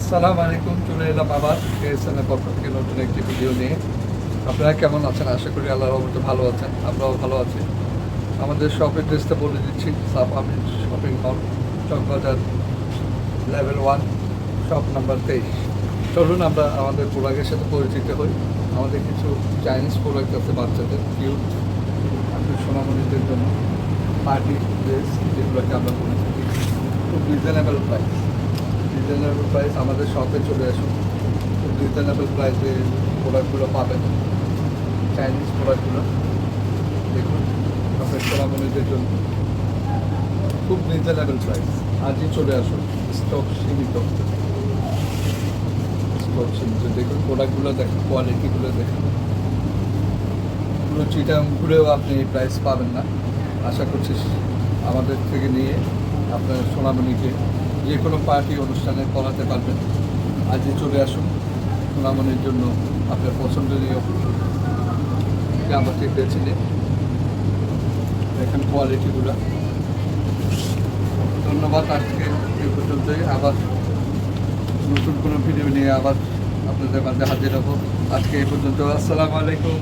আসসালামু আলাইকুম। চলে এলাম আবার KSN-এর পক্ষ থেকে নতুন একটি ভিডিও নিয়ে। আপনারা কেমন আছেন? আশা করি আল্লাহর রহমতে ভালো আছেন, আমরাও ভালো আছি। আমাদের শপ অ্যাড্রেসটা বলে দিচ্ছি, Sab Amin shopping mall, Chawkbazar, level 1, shop number 23। চলুন আমরা আমাদের প্রোডাক্টের সাথে পরিচিত হই। আমাদের কিছু চাইনিজ প্রোডাক্ট আছে বাচ্চাদের, কিউট, আপনার সোনামণিদের জন্য পার্টি ড্রেস, যেগুলোকে আমরা বলে থাকি। খুব রিজনেবল প্রাইস আমাদের শপে চলে আসুন। খুব রিজনেবল প্রাইসে প্রোডাক্টগুলো পাবেন, চাইনিজ প্রোডাক্টগুলো দেখুন আপনার সোনামণিদের জন্য খুব রিজনেবল প্রাইস। আজই চলে আসুন, স্টক সীমিত। দেখুন প্রোডাক্টগুলো দেখুন, কোয়ালিটিগুলো দেখুন। পুরো চিটাং ঘুরেও আপনি এই প্রাইস পাবেন না। আশা করছি আমাদের থেকে নিয়ে আপনার সোনামণিকে যে কোনো পার্টি অনুষ্ঠানে করাতে পারবেন। আজই চলে আসুন সোনামণির জন্য আপনার পছন্দনীয় জামাটি বেছে নিন। দেখেন কোয়ালিটিগুলো। ধন্যবাদ। আজকে এই পর্যন্তই। আবার নতুন কোনো ভিডিও নিয়ে আবার আপনাদের মাঝে হাজির হব। আজকে এই পর্যন্ত। আসসালামু আলাইকুম।